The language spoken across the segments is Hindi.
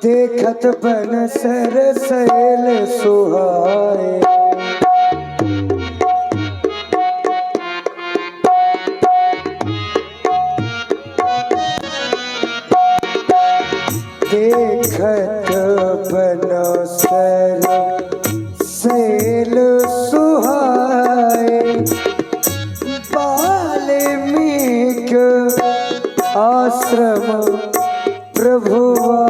देखत बन सर सैल सुहाए। देखत बन सर सैल सुहाए। वाल्मीकि आश्रम प्रभु आए।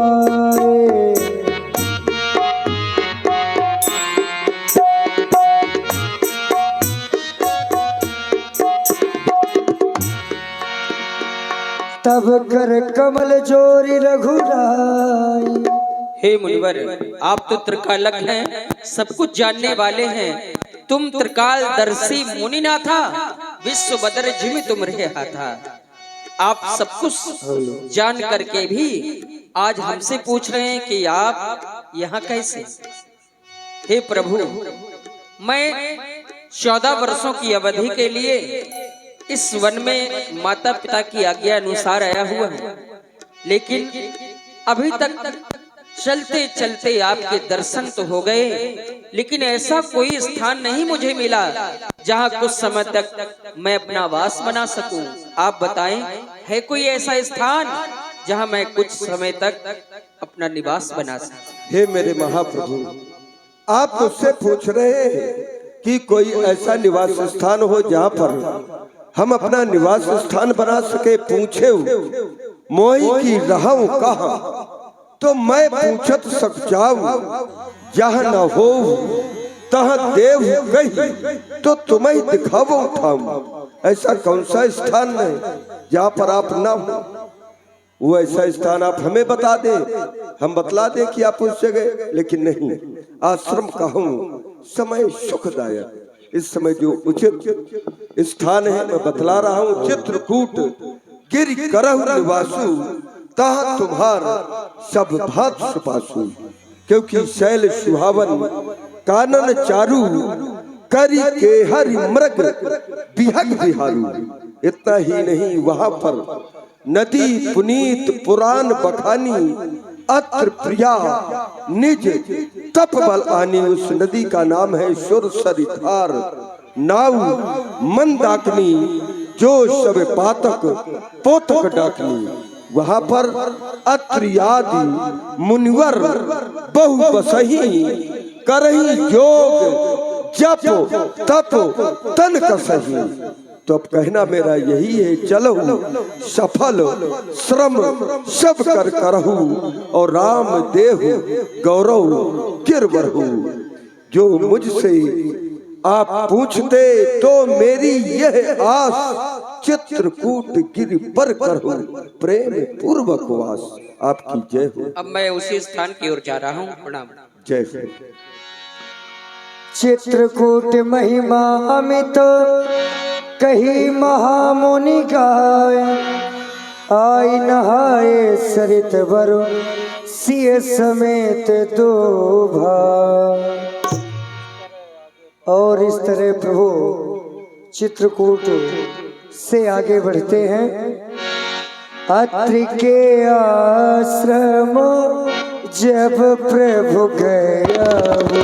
तब कर कमल जोरी रघुराई। हे मुनिवर, आप तो त्रिकालज्ञ हैं, सब कुछ जानने वाले हैं। तुम त्रिकालदर्शी मुनि ना था, विश्व बदर जिमि तुम रहे था। आप सब कुछ जान करके भी आज हमसे पूछ रहे हैं कि आप यहाँ कैसे। हे प्रभु, मैं 14 वर्षों की अवधि के लिए इस वन में माता पिता की आज्ञा अनुसार आया हुआ हूँ, लेकिन अभी तक चलते चलते आपके दर्शन तो हो गए, लेकिन ऐसा कोई स्थान नहीं मुझे मिला जहाँ कुछ समय तक मैं अपना वास बना सकूं। आप बताएं, है कोई ऐसा स्थान जहाँ मैं कुछ समय तक अपना निवास बना सकूं? हे मेरे महाप्रभु, आप मुझसे पूछ रहे हैं कि कोई ऐसा निवास स्थान हो जहाँ पर हम अपना निवास स्थान बना सके। पूछे मोही की रहूं कहाँ, तो मैं पूछत सक जाऊं। जहाँ न हो तहाँ देव कही, तो तुम्हें दिखावो ठाऊं। ऐसा कौन सा स्थान है जहाँ पर आप न हो? वो ऐसा स्थान आप हमें बता दे, हम बतला दे कि आप उस जगह। लेकिन नहीं, आश्रम कहूं समय सुखदायक। इस समय जो उचित स्थान है मैं बतला रहा हूँ। चित्रकूट गिरि करहु निवासु, तहाँ तुम्हार सब भात सुपासु। क्योंकि शैल सुहावन कानन चारु, करी के हरि मृग बिहग बिहारू। इतना ही नहीं, वहां पर नदी पुनीत पुराण बखानी, अत्र प्रिया निज तप बल आनी। उस नदी का नाम है सुरसरी धार। नाव मंदाकिनी, जो सब पातक पोतक डाकनी। वहां पर अत्रियादि मुनिवर बहु बसही, करही योग जप तप तन कसही। तो अब कहना मेरा यही है, चलो सफल श्रम सब कर करहु, और राम देहु गौरव किरवरहु। जो मुझसे आप पूछते तो मेरी यह आस, चित्रकूट गिरि पर करहु प्रेम पूर्वक वास। आपकी जय हो। अब मैं उसी स्थान की ओर जा रहा हूँ। प्रणाम। जय हो। चित्रकूट महिमा अमित कही महामुनि गाय। आई नहाए सरित भरो, सिय समेत दो भाई। और इस तरह प्रभु चित्रकूट से आगे बढ़ते हैं। अत्रि के आश्रम जब प्रभु गया वो,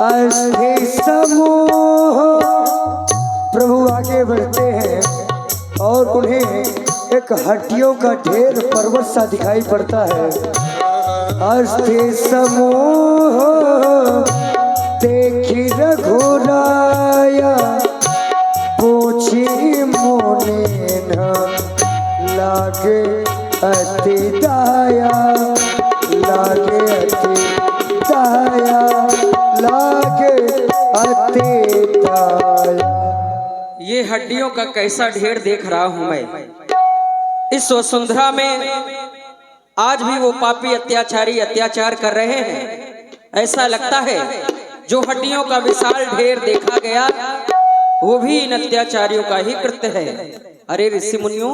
अस्थि समूह। प्रभु आगे बढ़ते हैं और उन्हें एक हड्डियों का ढेर पर्वत सा दिखाई पड़ता है। अस्थि समूह देखी रघुराया, पूछी मुनि न लागे अति दाया। लागे अति दाया, लागे अति दाया। ये हड्डियों का कैसा ढेर देख रहा हूं मैं। इस वसुंधरा में आज भी वो पापी अत्याचारी अत्याचार कर रहे हैं। ऐसा लगता है जो हड्डियों का विशाल ढेर देखा गया, वो भी इन अत्याचारियों का ही कृत्य है। अरे ऋषि मुनियों,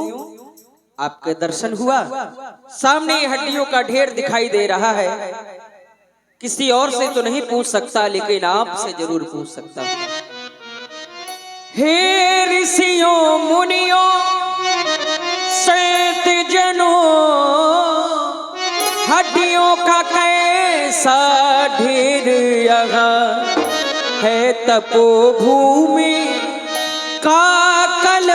आपके दर्शन हुआ। सामने हड्डियों का ढेर दिखाई दे रहा है। किसी और से तो नहीं पूछ सकता, लेकिन आपसे जरूर पूछ सकता हूं। हे ऋषियों मुनियों सैत जनों, हड्डियों का कैसा ढेर यहाँ है, तपोभूमि का कल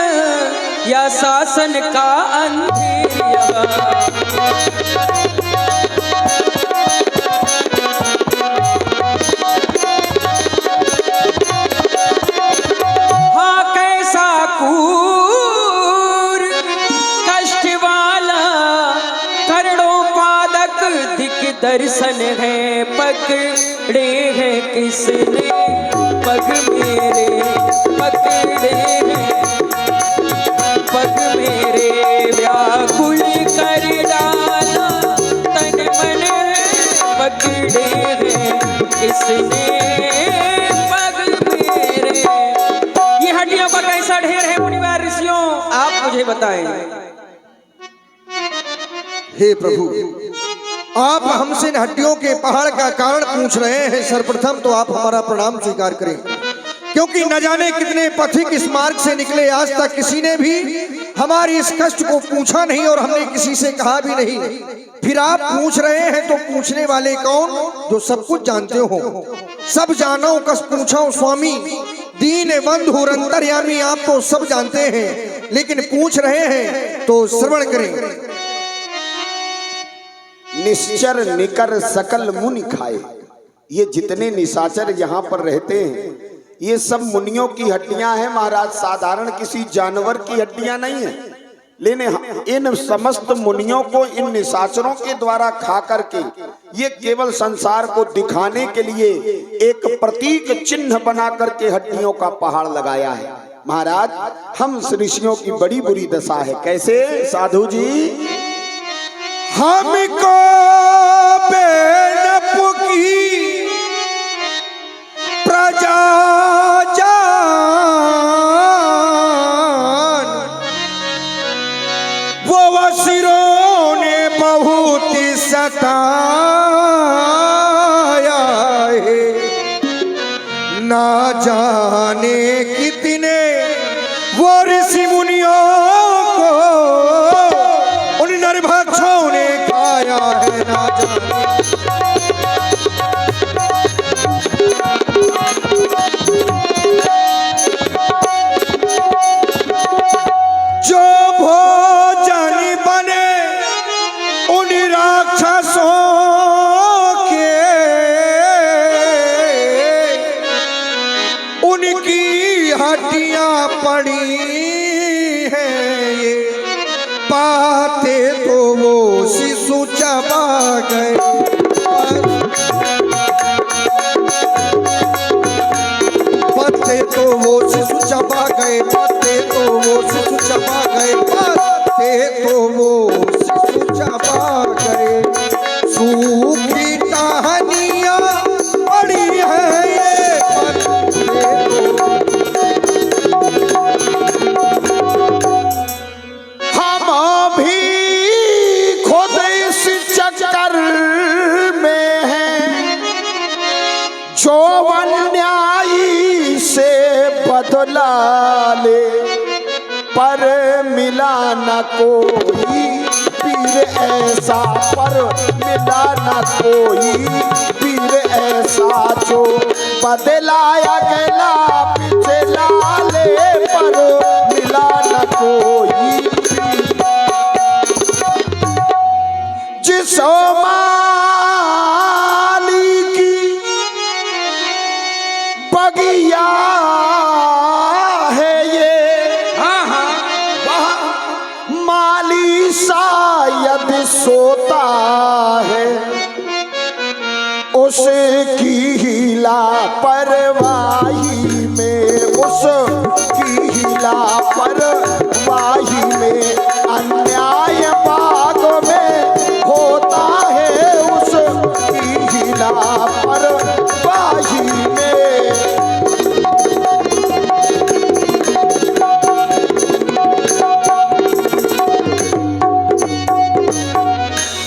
या शासन का अंधेरा। हाँ कैसा कूर कष्ट वाला करोड़ों पादक दिक दर्शन है, पकड़े हैं किसने पग मेरे, पकड़े हैं पग मेरे, व्याकुल कर डाला तन मन है, पकड़े हैं किसने पग मेरे। ये हड्डियों का कैसा ढेर है मुनिवर ऋषियों, आप मुझे बताएं। हे प्रभु, आप हमसे इन हड्डियों के पहाड़ का कारण पूछ रहे हैं। सर्वप्रथम तो आप हमारा प्रणाम स्वीकार करें, क्योंकि न जाने कितने पथिक इस मार्ग से निकले, आज तक किसी ने भी हमारी इस कष्ट को पूछा नहीं और हमने किसी से कहा भी नहीं। फिर आप पूछ रहे हैं तो पूछने वाले कौन, जो सब कुछ जानते हो। सब जानो कस पूछो स्वामी, दीन बंधु अंतर्यामी, आप तो सब जानते हैं, लेकिन पूछ रहे हैं तो श्रवण करें। निश्चर निकर सकल मुनि खाए, ये जितने निशाचर यहाँ पर रहते हैं ये सब मुनियों की हड्डियां हैं महाराज, साधारण किसी जानवर की हड्डियां नहीं है। लेकिन इन समस्त मुनियों को इन निशाचरों के द्वारा खा करके ये केवल संसार को दिखाने के लिए एक प्रतीक चिन्ह बना करके हड्डियों का पहाड़ लगाया है। महाराज हम ऋषियों की बड़ी बुरी दशा है। कैसे साधु जी? हमको बेनप की प्रजा जान, वो वसीरों ने बहुत सताया है, ना जाने कितने वो ऋषि मुनियों को उन नरभक्षों ने खाया है, ना जाने। जो भोजन बने उन राक्षसों के, उनकी हड्डियां पड़ी हैं, ये पाते तो वो शिशु चबा गए। पत्ते तो वो शिशु चबा गए, पत्ते तो वो शिशु चबा गए, पत्ते तो वो शिशु चबा गए। सूखी टहनियां पड़ी है ये पत्ते तो। हम भी खुद इस चक्कर में हैं, जो अन्यायी से बदला ले, पर मिला न कोई पीर ऐसा, पर मिला न कोई पीर ऐसा, जो बदलाया गला पिछला ले, पर मिला न कोई पीर। जिस माली की बगिया है ये, वह माली शायद सोता है, उसकी ही लापरवाही में, उसकी ही लापरवाही में अन्याय बाग में होता है, उसकी ही लापरवाही में।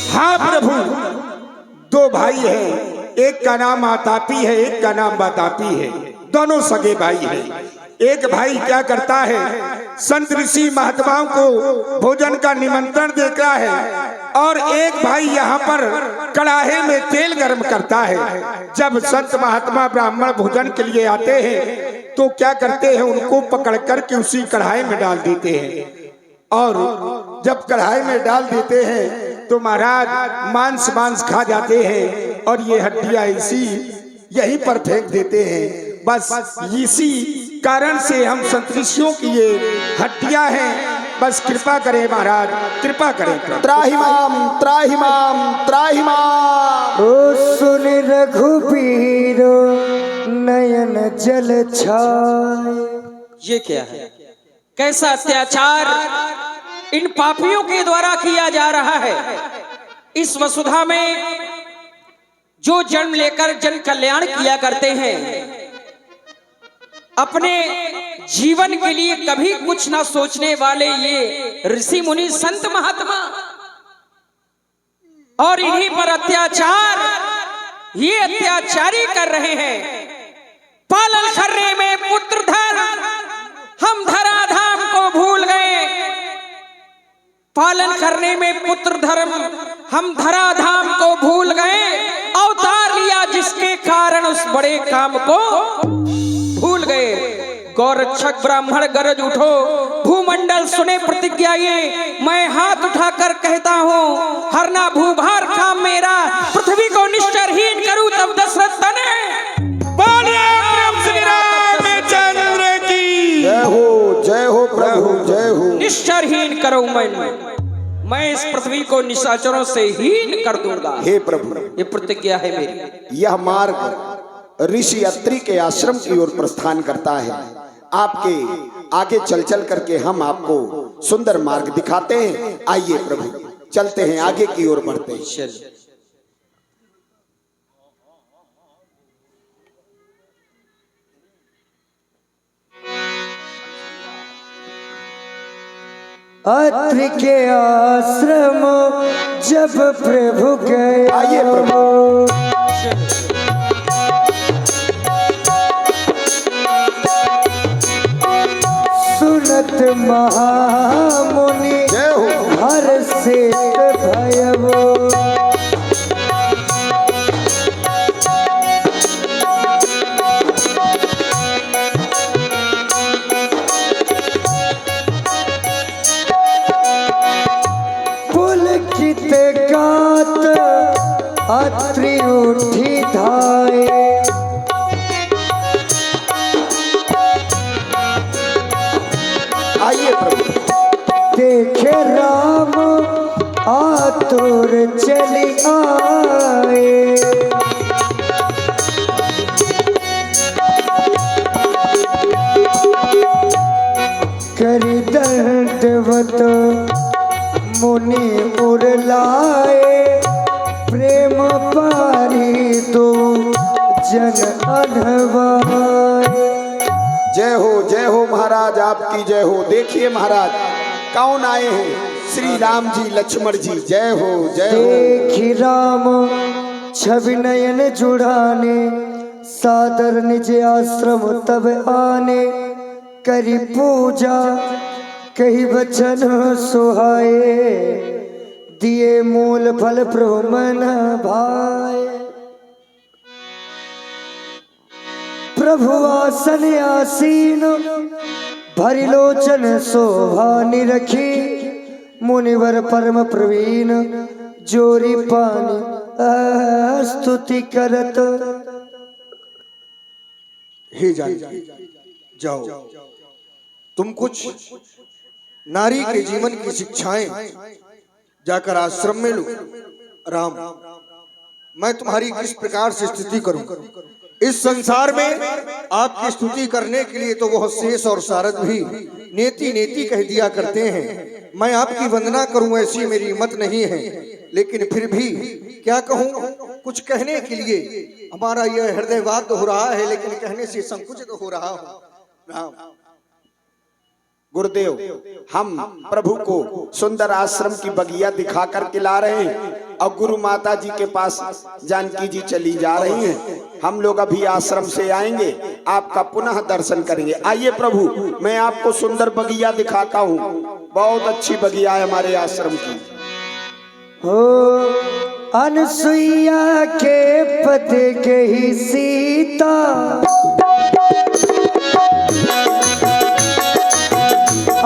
हाँ प्रभु, दो भाई हैं, एक का नाम आतापी है, एक का नाम बतापी है, दोनों सगे भाई हैं। एक भाई क्या करता है, संत ऋषि महात्माओं को भोजन का निमंत्रण देता है और एक भाई यहाँ पर कड़ाहे में तेल गर्म करता है। जब संत महात्मा ब्राह्मण भोजन के लिए आते हैं तो क्या करते हैं, उनको पकड़ करके उसी कढ़ाई में डाल देते हैं और जब कढ़ाई में डाल देते हैं तो महाराज मांस खा जाते हैं और ये हड्डियां इसी यहीं पर फेंक देते हैं। बस इसी कारण से हम संत ऋषियों की ये हड्डियां हैं। बस कृपा करें महाराज, कृपा करें। त्राहिमाम त्राहिमाम त्राहिमाम। ओ सुन रघुबीर नयन जल छाए। ये क्या है, कैसा अत्याचार इन पापियों के द्वारा किया जा रहा है। इस वसुधा में जो जन्म लेकर जन कल्याण किया करते हैं, अपने जीवन के लिए कभी कुछ ना सोचने वाले ये ऋषि मुनि संत महात्मा, और इन्हीं पर अत्याचार ये अत्याचारी कर रहे हैं। पालन करने में पुत्र धर्म हम धराधाम को भूल गए। पालन करने में पुत्र धर्म हम धराधाम को भूल गए। अवतार लिया जिसके कारण उस बड़े काम को भूल गए। गौरक्षक ब्राह्मण गरज उठो, भूमंडल सुने प्रतिज्ञा ये। मैं हाथ उठाकर कहता हूँ, हरना भूभार काम मेरा, पृथ्वी को निश्चरहीन करूं तब दशरथ तने। जय हो प्रभु, जय हो। निश्चरहीन करो मैं इस पृथ्वी को निशाचरों से हीन कर दूंगा। हे प्रभु, ये प्रतिज्ञा है मेरी। यह मार्ग ऋषि अत्रि के आश्रम की ओर प्रस्थान करता है। आपके आगे चल चल करके हम आपको सुंदर मार्ग दिखाते हैं। आइए प्रभु, चलते हैं, आगे की ओर बढ़ते हैं। चल। अत्रि के आश्रम जब प्रभु गए। आइए प्रभु। सुनत महामुनि जय हो। हर्षित भयवो। पुलकित गात अत्रि उठी धाये। आइए प्रभु। देखे राम आतुर चली आए। करी दंडवत मुनि उड़लाए। प्रेम पारी दो जन अनवाए। जय हो महाराज, आपकी जय हो। देखिए महाराज, कौन आए हैं? श्री राम जी, लक्ष्मण जी। जय हो, जय हो। देखी राम छवि नयन जुड़ाने। सादर निज आश्रम तब आने। करी पूजा कही वचन सुहाए। दिए मूल फल प्रभु मन भाए। प्रभु आसन आसीन भरी लोचन शोभा निरखी। मुनिवर परम प्रवीण जोरी पानी स्तुति करत। हे जाओ, तुम कुछ नारी के जीवन की शिक्षाएं जाकर आश्रम में लो। राम, मैं तुम्हारी किस प्रकार से स्तुति करूं? इस संसार में आपकी स्तुति करने के लिए तो वह शेष और सारद भी नेति नेति कह दिया करते हैं। मैं आपकी वंदना करूं ऐसी मेरी हिम्मत नहीं है, लेकिन फिर भी क्या कहूं, कुछ कहने के लिए हमारा यह हृदय वाद हो रहा है, लेकिन कहने से संकुचित हो रहा हूं। राम, गुरुदेव, हम प्रभु को सुंदर आश्रम की बगिया दिखा कर के ला रहे हैं और गुरु माता जी के पास जानकी जी चली जा रही हैं। हम लोग अभी आश्रम से आएंगे, आपका पुनः दर्शन करेंगे। आइए प्रभु, मैं आपको सुंदर बगिया दिखाता हूँ। बहुत अच्छी बगिया है हमारे आश्रम की। हो अनसुईया के पद के ही सीता,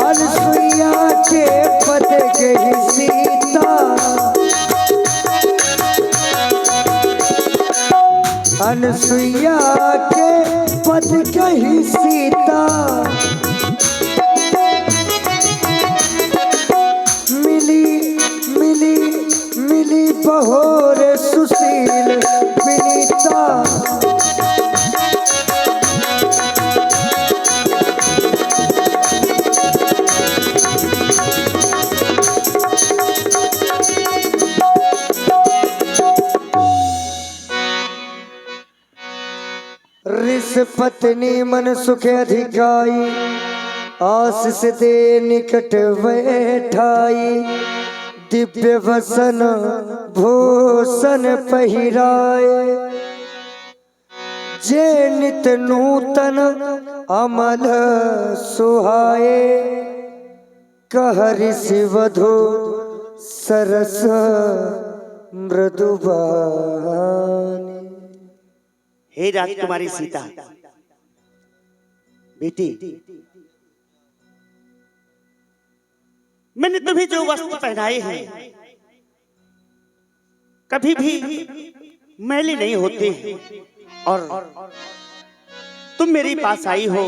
अनसुईया के पद के ही सीता, अनसुईया के पद के ही सीता, मिली मिली मिली बहोर सुशील विनीता, ऋष पत्नी मन सुख अधिकाई, आशीष दे निकट बैठाई, दिव्य वसन भूषण पहिराए, जे नित नूतन अमल सुहाए, कह ऋषि वधु सरस मृदुबानी। हे राजकुमारी सीता, बेटी, मैंने तुम्हें जो वस्त्र पहनाए हैं कभी भी मैले नहीं होते हैं, और तुम मेरे पास आई हो,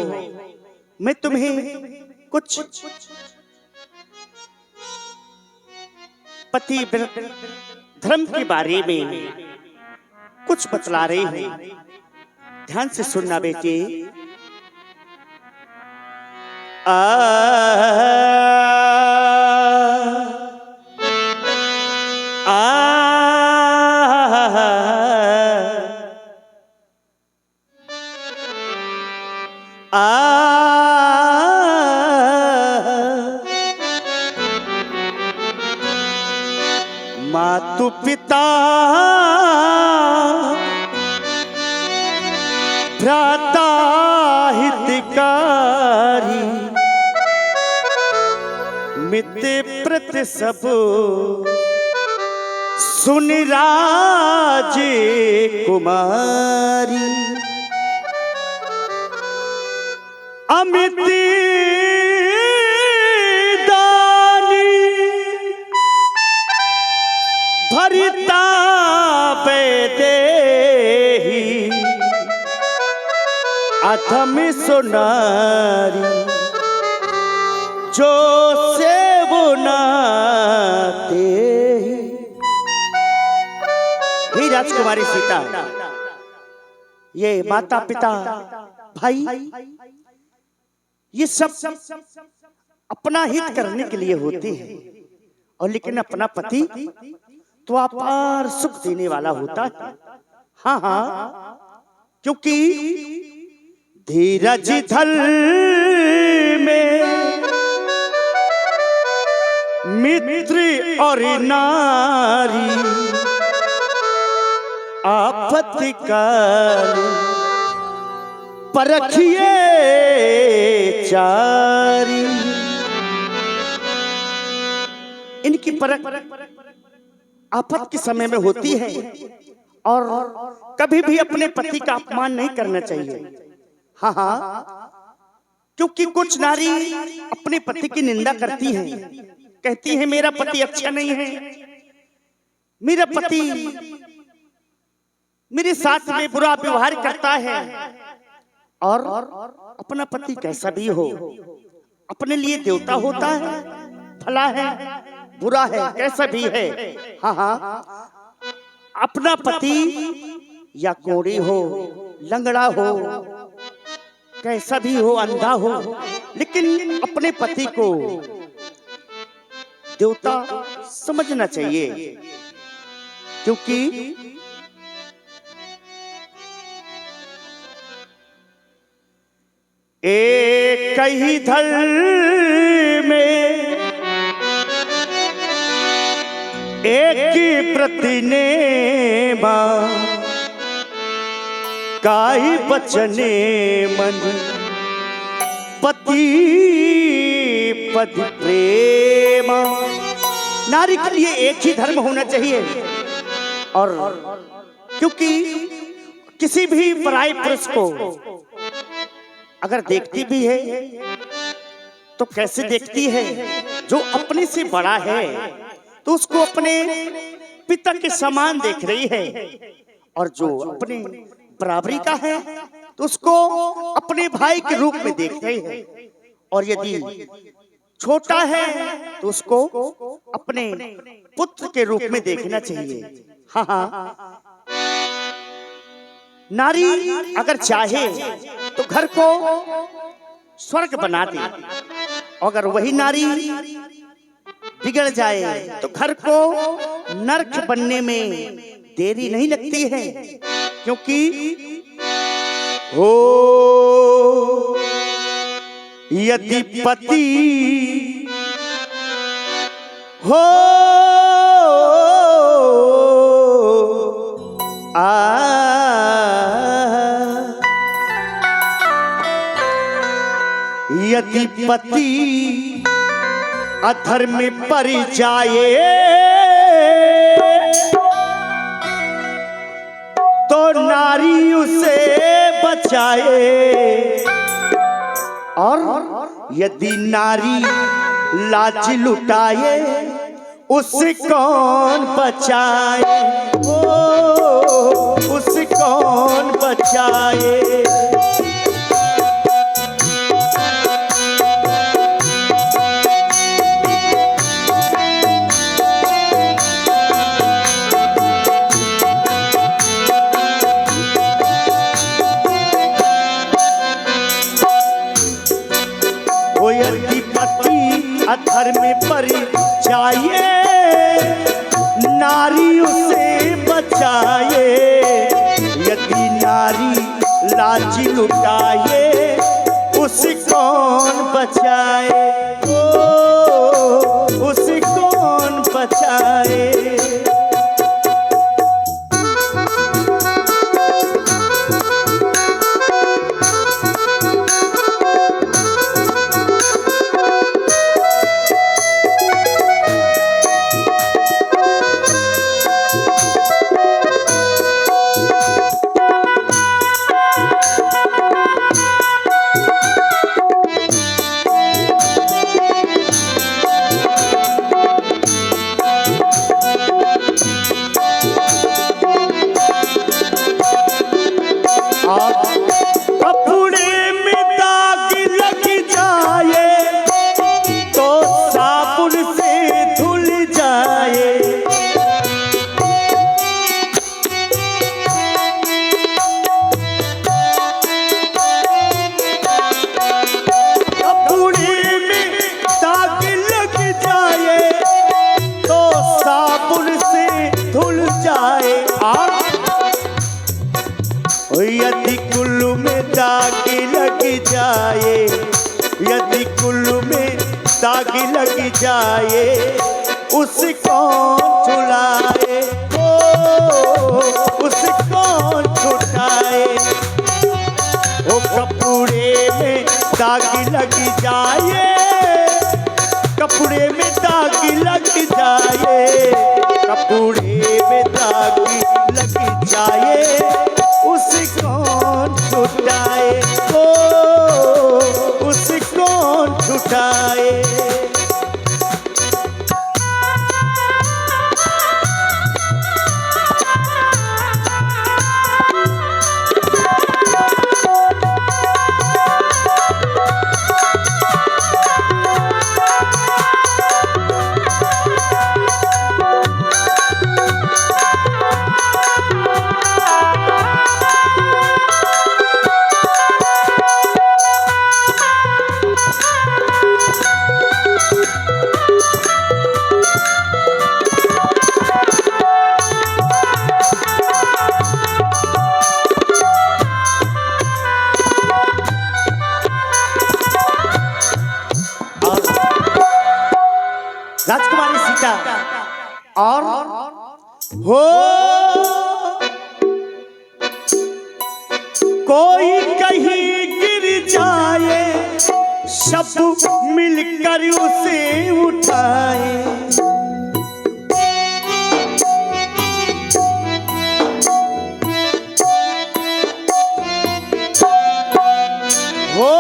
मैं तुम्हें कुछ पति धर्म के बारे में कुछ बतला रही हूं। ध्यान से सुनना बेटी। आ मातु पिता भ्राता हितकारी, मित्र प्रति सब सुन राज कुमारी, अमित भरिता बेदेही, अधम सुनारी, जो सेवना तेहि। हे राजकुमारी सीता, ये माता पिता भाई ये सब अपना हित करने के लिए होते हैं, और लेकिन अपना पति तो अपार सुख देने वाला होता है। हाँ हाँ, क्योंकि धीरज धर में मित्र और नारी, आपत्तिकाल परखिए चारी। इनकी परख आफत के समय में होती है, और कभी भी अपने पति का अपमान नहीं करना चाहिए। हाँ हाँ, क्योंकि कुछ नारी अपने पति की निंदा करती हैं, कहती हैं मेरा पति अच्छा नहीं है, मेरा पति मेरे साथ में बुरा व्यवहार करता है। और अपना पति कैसा भी हो, अपने लिए देवता होता है, भला है बुरा है कैसा भी है। हाँ हाँ, अपना पति या कोड़ी हो, लंगड़ा हो, कैसा भी हो, अंधा हो, लेकिन अपने पति को देवता समझना चाहिए, क्योंकि एक एक ही धर में एक प्रति ने काई बचने मन पति पति प्रेम। नारी के लिए एक ही धर्म होना चाहिए, और क्योंकि किसी भी पराये पुरुष को अगर देखती भी है तो कैसे देखती है, जो अपने से बड़ा है तो उसको अपने पिता के समान देख रही है, और जो अपने बराबरी का है तो उसको अपने भाई के रूप में देख रही है, और यदि छोटा है तो उसको अपने पुत्र के रूप में देखना चाहिए। हाँ हाँ, नारी अगर चाहे तो घर को स्वर्ग बना दे, अगर वही नारी बिगड़ जाए तो घर को नरक बनने में देरी नहीं लगती है, क्योंकि हो यदि पति हो यदि पति अधर्म में पड़ जाए तो नारी उसे बचाए, और यदि नारी लाज लुटाए उसे कौन बचाए, ओ उसे कौन बचाए। अधर्म में पड़ जाए नारी उसे बचाए, यदि नारी लाज लुटाए उसे कौन बचाए, ओ उसे कौन बचाए। यदि कुल्लू में दाग लग जाए, यदि कुल्लू में दाग लग जाए उसे कौन छुड़ाए, ओ उसे कौन छुड़ाए। ओ कपड़े में दाग लग जाए, कपड़े में दाग लग जाए, कपड़े में दाग लग जाए उसे कौन छुटाए, ओ उसे कौन छुटाए। और हो कोई कहीं गिर जाए सब मिलकर उसे उठाए। हो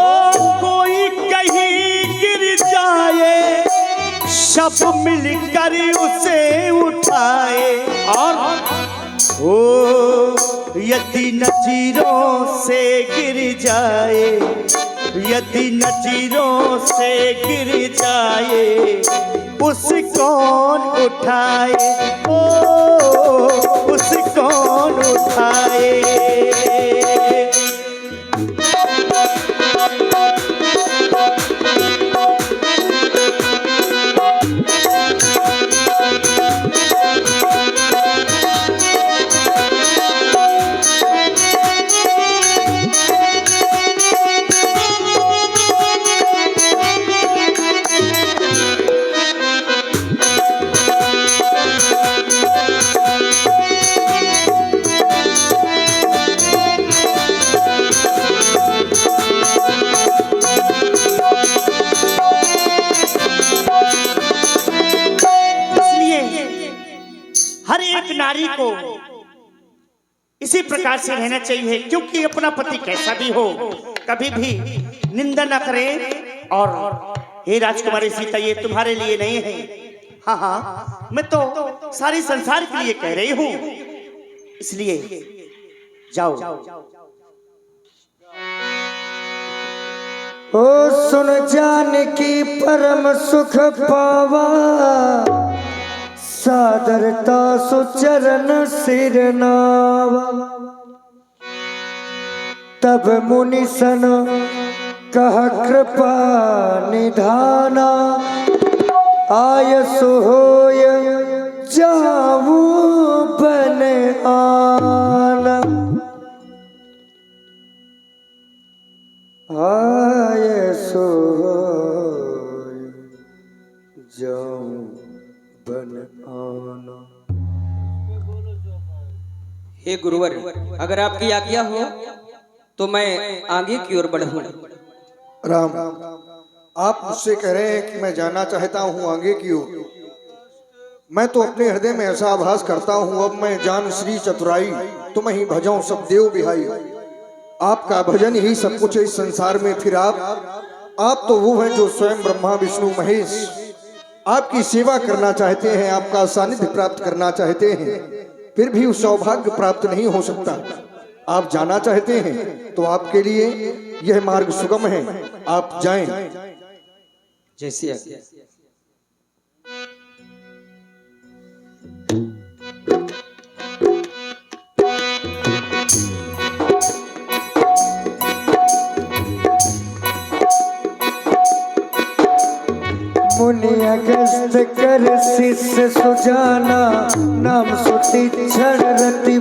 कोई कहीं गिर जाए सब मिलकर उसे उठाए। और हो यदि नज़ीरों से गिर जाए, यदि नज़ीरों से गिर जाए उसे कौन उठाए, ओ उसे कौन उठाए। हर एक नारी को इसी प्रकार से रहना चाहिए, क्योंकि अपना पति कैसा भी हो कभी भी निंदा न करे। और हे राजकुमारी सीता, ये तुम्हारे लिए नहीं है, हाँ हाँ मैं तो सारे संसार के लिए कह रही हूँ, इसलिए जाओ। ओ सुन जानकी परम सुख पावा, सादरता सुचरण सिर नावा। तब मुनि सन कह कृपा निधाना, आय सोय जाऊं बन आना। आय सोय जाऊं बन आना। हे गुरुवर, अगर आपकी आज्ञा हो तो मैं आगे की ओर बढ़ूं। राम, आप मुझसे कह रहे हैं कि मैं जाना चाहता हूँ आगे की ओर। मैं तो अपने हृदय में ऐसा आभास करता हूँ, अब मैं जान श्री चतुराई तुम ही भजो सब देव बिहाई। आपका भजन ही सब कुछ है इस संसार में। फिर आप तो वो हैं जो स्वयं ब्रह्मा विष्णु महेश आपकी सेवा करना चाहते हैं, आपका सानिध्य प्राप्त करना चाहते हैं, फिर भी उस सौभाग्य प्राप्त नहीं हो सकता। आप जाना चाहते हैं तो आपके लिए यह मार्ग सुगम है, आप जाएं। जैसी आज्ञा। मुनि अगस्त कर शिष्य सुजाना, नाम सुति क्षण रति